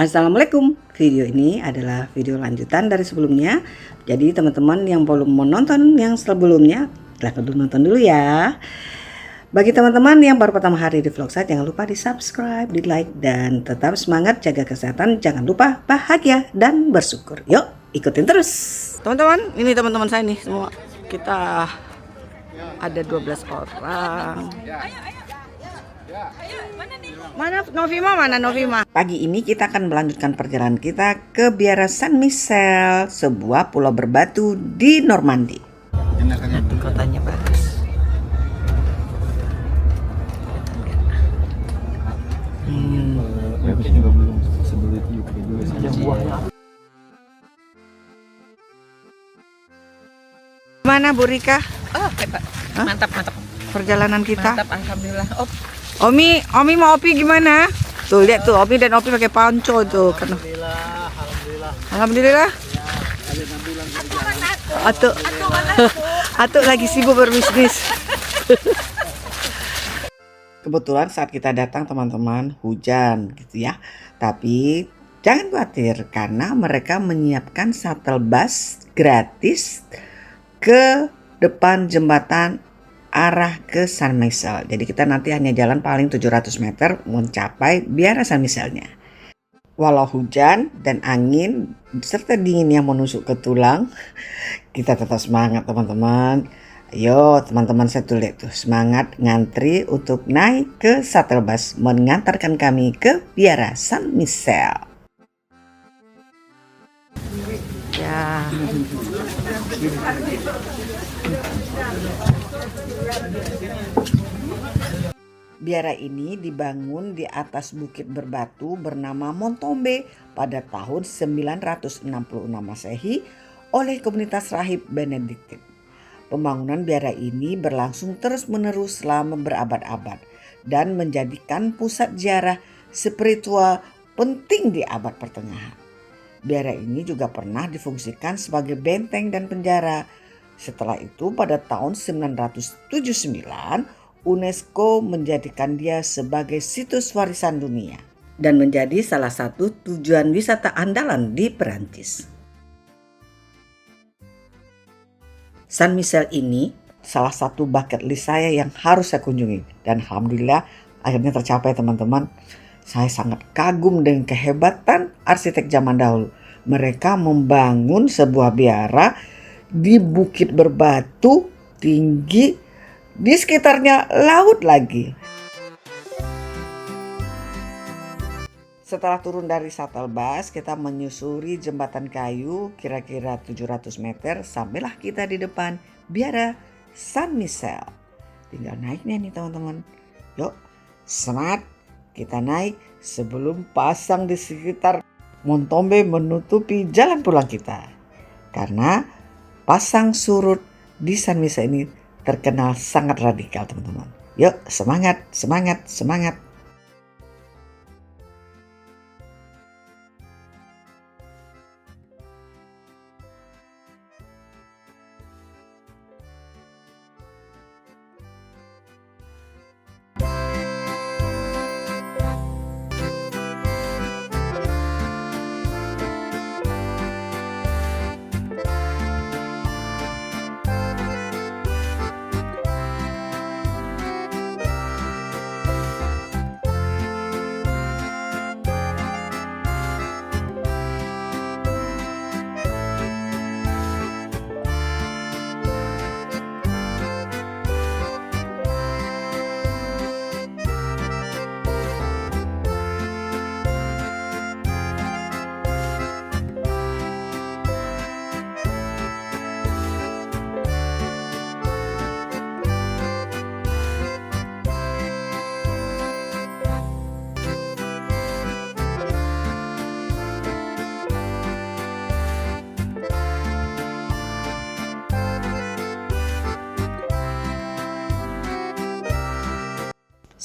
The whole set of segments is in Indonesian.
Assalamualaikum. Video ini adalah video lanjutan dari sebelumnya. Jadi teman-teman yang belum menonton yang sebelumnya, silahkan dulu nonton dulu ya. Bagi teman-teman yang baru pertama hari di vlog saya, jangan lupa di subscribe, di like, dan tetap semangat, jaga kesehatan. Jangan lupa bahagia dan bersyukur. Yuk ikutin terus. Teman-teman, ini teman-teman saya nih semua. Kita ada 12 orang. Mana Novima? Mana Novima? Pagi ini kita akan melanjutkan perjalanan kita ke Biara San Michel, sebuah pulau berbatu di Normandy. Itu kotanya bagus. Juga belum possibility juga buahnya. Mana Bu Rika? Oh, hebat. Mantap. Perjalanan kita. Mantap, alhamdulillah. Omi mau Opi gimana? Tuh lihat tuh Omi dan Opi pakai ponco tuh. Alhamdulillah. Atuk lagi sibuk berbisnis. Kebetulan saat kita datang teman-teman hujan gitu ya. Tapi jangan khawatir karena mereka menyiapkan shuttle bus gratis ke depan jembatan arah ke San Michel. Jadi kita nanti hanya jalan paling 700 meter mencapai Biara San Michelnya. Walau hujan dan angin serta dingin yang menusuk ke tulang, kita tetap semangat teman-teman. Ayo teman-teman saya tuh lihat tuh semangat ngantri untuk naik ke shuttle bus mengantarkan kami ke Biara San Michel. Ya. Biara ini dibangun di atas bukit berbatu bernama Montombe pada tahun 966 Masehi oleh komunitas rahib Benediktin. Pembangunan biara ini berlangsung terus-menerus selama berabad-abad dan menjadikan pusat ziarah spiritual penting di abad pertengahan. Biara ini juga pernah difungsikan sebagai benteng dan penjara. Setelah itu pada tahun 979 UNESCO menjadikan dia sebagai situs warisan dunia dan menjadi salah satu tujuan wisata andalan di Perancis. San Michel ini salah satu bucket list saya yang harus saya kunjungi dan alhamdulillah akhirnya tercapai teman-teman. Saya sangat kagum dengan kehebatan arsitek zaman dahulu. Mereka membangun sebuah biara di bukit berbatu tinggi, di sekitarnya laut lagi. Setelah turun dari shuttle bus, kita menyusuri jembatan kayu kira-kira 700 meter sampailah kita di depan Biara San Michel. Tinggal naiknya nih teman-teman. Yuk, semangat kita naik sebelum pasang di sekitar Montombe menutupi jalan pulang kita. Karena pasang surut di San Michel ini terkenal sangat radikal teman-teman. Yuk semangat.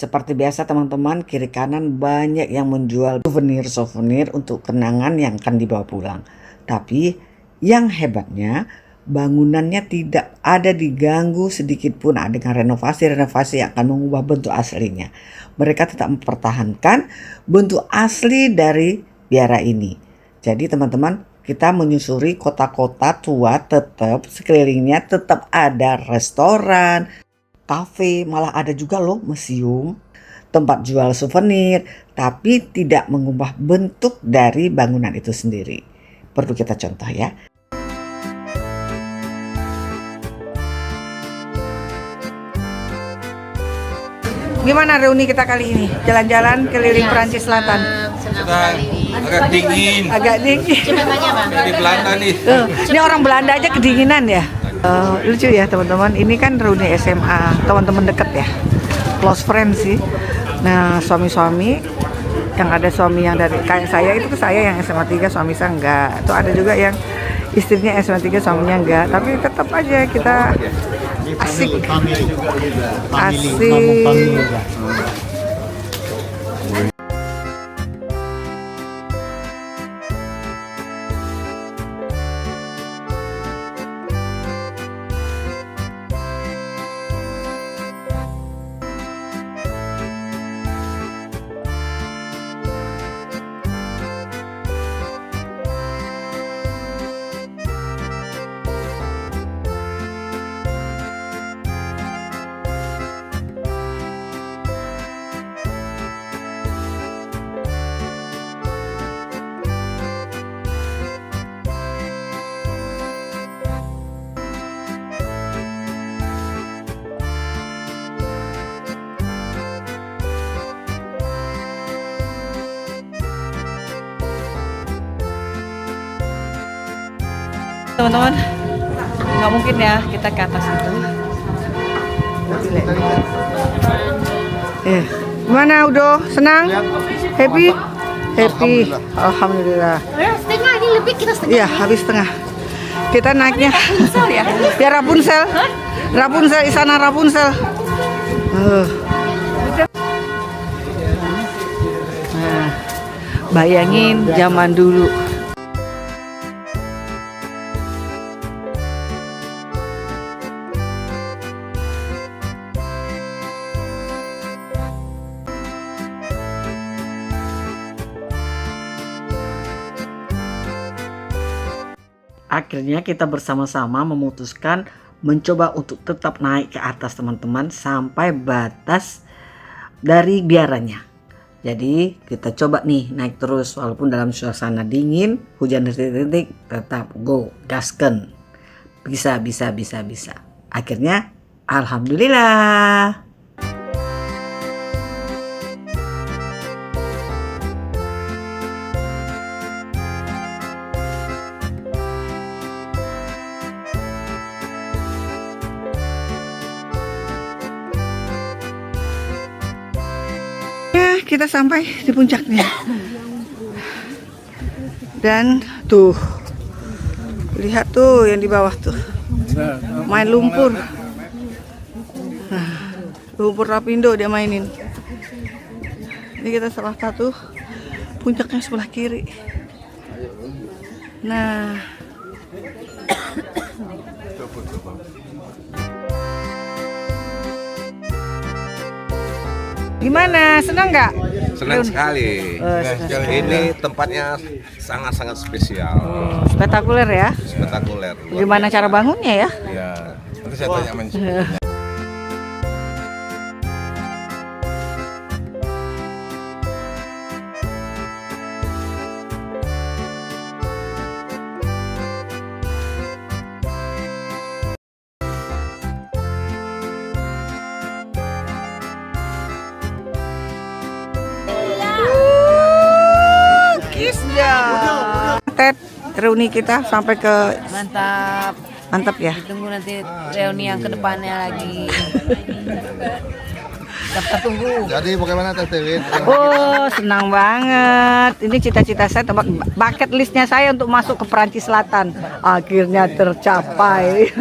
Seperti biasa teman-teman, kiri kanan banyak yang menjual souvenir untuk kenangan yang akan dibawa pulang. Tapi yang hebatnya bangunannya tidak ada diganggu sedikit pun dengan renovasi-renovasi yang akan mengubah bentuk aslinya. Mereka tetap mempertahankan bentuk asli dari biara ini. Jadi teman-teman, kita menyusuri kota-kota tua, tetap sekelilingnya tetap ada restoran, kafe, malah ada juga loh museum, tempat jual souvenir, tapi tidak mengubah bentuk dari bangunan itu sendiri. Perlu kita contoh ya. Gimana reuni kita kali ini? Jalan-jalan keliling Perancis Selatan. Senang Sudah sekali. agak dingin. Agak dingin. Cuma banyak bang. Di Belanda nih. Ini orang Belanda aja kedinginan ya. Lucu ya teman-teman. Ini kan reuni SMA, teman-teman deket ya. Close friends sih. Nah suami-suami yang ada suami yang dari kayak saya itu saya yang SMA 3 suami saya enggak. Itu ada juga yang istrinya SMA 3 suaminya enggak. Tapi tetap aja kita asik. Asik. Teman-teman, nggak mungkin ya kita ke atas itu. Gimana Udo? Senang? Happy? Happy. Alhamdulillah. Setengah ini lebih kita setengah. Iya, habis setengah. Kita naiknya Rapunzel ya. ya Rapunzel. Rapunzel, istana Rapunzel. Nah, bayangin zaman dulu. Akhirnya kita bersama-sama memutuskan mencoba untuk tetap naik ke atas teman-teman sampai batas dari biaranya. Jadi kita coba nih naik terus walaupun dalam suasana dingin, hujan rintik-rintik, tetap go, gasken. Bisa. Akhirnya alhamdulillah. Kita sampai di puncaknya dan tuh lihat tuh yang di bawah tuh main lumpur. Lumpur Lapindo dia mainin. Ini kita salah satu puncaknya sebelah kiri. Nah gimana? Senang nggak? Senang sekali. Ini tempatnya sangat-sangat spesial. Spektakuler ya. Spektakuler. Gimana cara bangunnya ya? Ya, nanti saya tanya manajemennya. Ted, reuni kita sampai ke mantap ya. Tunggu nanti reuni yang kedepannya lagi. Kita tunggu. Jadi bagaimana Teh Tewin? Oh, senang banget. Ini cita-cita saya, bucket listnya saya untuk masuk ke Perancis Selatan. Akhirnya tercapai.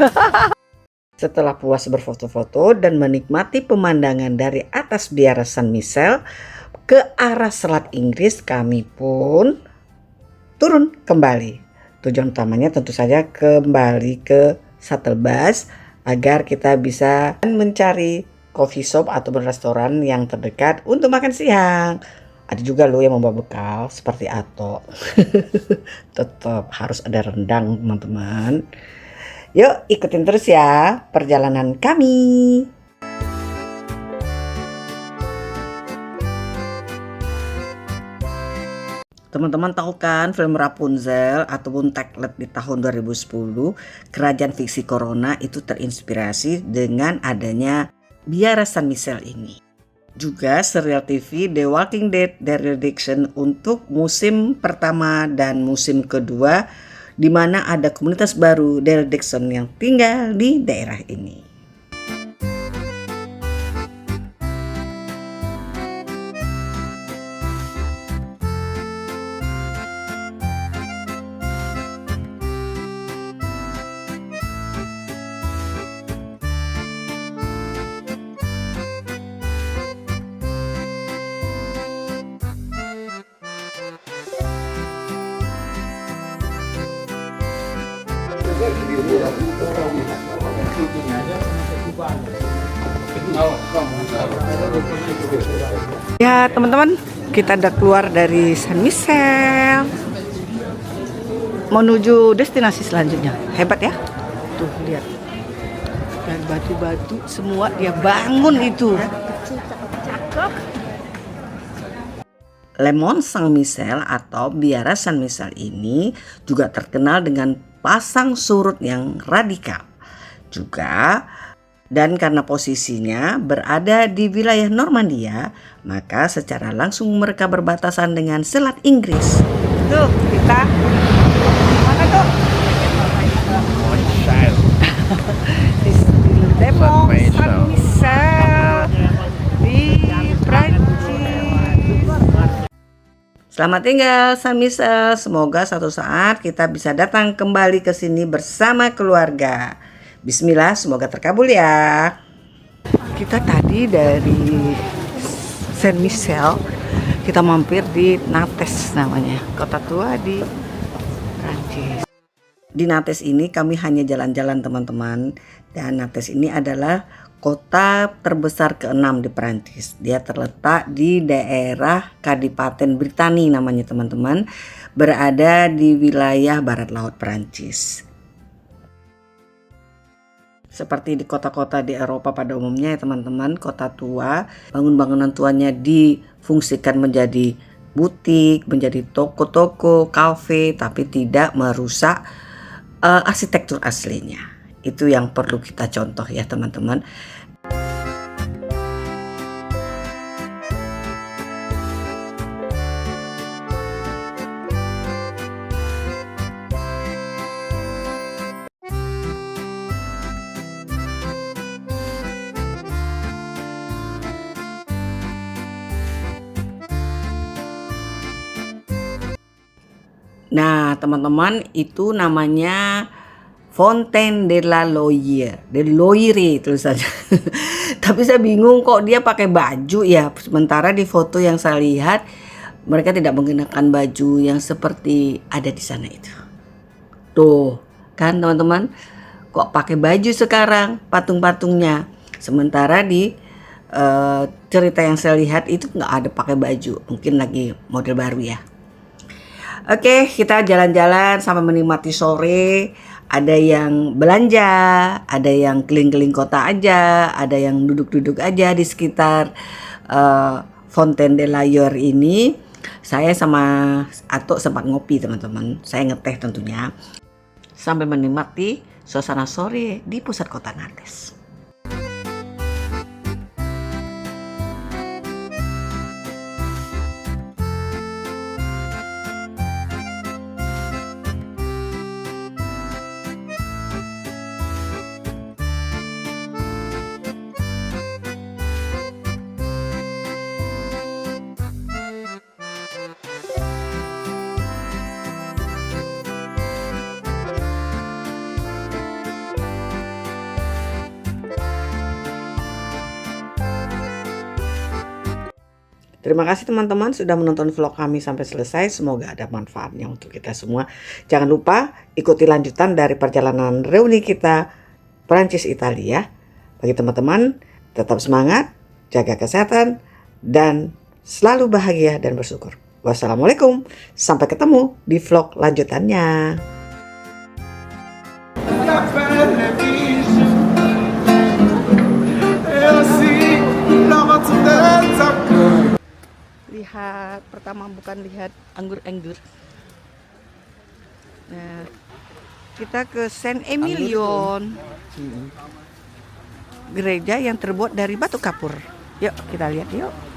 Setelah puas berfoto-foto dan menikmati pemandangan dari atas biara San Michel ke arah Selat Inggris, kami pun turun kembali. Tujuan utamanya tentu saja kembali ke shuttle bus agar kita bisa mencari coffee shop atau restoran yang terdekat untuk makan siang. Ada juga loh yang membawa bekal seperti Ato. Tetap harus ada rendang teman-teman. Yuk ikutin terus ya perjalanan kami. Teman-teman tahu kan film Rapunzel ataupun Taglet di tahun 2010, kerajaan fiksi Corona itu terinspirasi dengan adanya biara San Michel ini. Juga serial TV The Walking Dead Dereliction untuk musim pertama dan musim kedua, di mana ada komunitas baru Dereliction yang tinggal di daerah ini. Ya teman-teman, kita udah keluar dari San Michel menuju destinasi selanjutnya. Hebat ya. Tuh lihat, dari batu-batu semua dia bangun itu. Cakep. Le Mont Saint-Michel atau biara San Michel ini juga terkenal dengan pasang surut yang radikal. Juga dan karena posisinya berada di wilayah Normandia, maka secara langsung mereka berbatasan dengan Selat Inggris. Tuh kita mana tuh? Di Le Mont Saint-Michel di Prancis. Selamat tinggal San Michel, semoga suatu saat kita bisa datang kembali ke sini bersama keluarga. Bismillah, semoga terkabul ya. Kita tadi dari Saint Michel, kita mampir di Nantes namanya, kota tua di Prancis. Di Nantes ini kami hanya jalan-jalan teman-teman. Dan Nantes ini adalah kota terbesar ke-6 di Prancis. Dia terletak di daerah Kadipaten Brittany namanya teman-teman. Berada di wilayah barat laut Prancis. Seperti di kota-kota di Eropa pada umumnya ya teman-teman, kota tua, bangunan tuanya difungsikan menjadi butik, menjadi toko-toko, kafe, tapi tidak merusak arsitektur aslinya. Itu yang perlu kita contoh ya teman-teman. Nah teman-teman, itu namanya Fontaine de la Loire, tulisannya. Tapi saya bingung kok dia pakai baju ya. Sementara di foto yang saya lihat mereka tidak mengenakan baju yang seperti ada di sana itu. Tuh kan teman-teman, kok pakai baju sekarang patung-patungnya. Sementara di cerita yang saya lihat itu nggak ada pakai baju. Mungkin lagi model baru ya. Oke, kita jalan-jalan sampai menikmati sore. Ada yang belanja, ada yang keliling-keliling kota aja, ada yang duduk-duduk aja di sekitar Fontaine de la Loire ini. Saya sama Ato sempat ngopi teman-teman. Saya ngeteh tentunya. Sampai menikmati suasana sore di pusat kota Nantes. Terima kasih teman-teman sudah menonton vlog kami sampai selesai. Semoga ada manfaatnya untuk kita semua. Jangan lupa ikuti lanjutan dari perjalanan reuni kita Prancis Italia. Bagi teman-teman tetap semangat, jaga kesehatan, dan selalu bahagia dan bersyukur. Wassalamualaikum, sampai ketemu di vlog lanjutannya. Lihat, pertama bukan lihat anggur-anggur. Nah, kita ke Saint Emilion, gereja yang terbuat dari batu kapur. Yuk kita lihat yuk.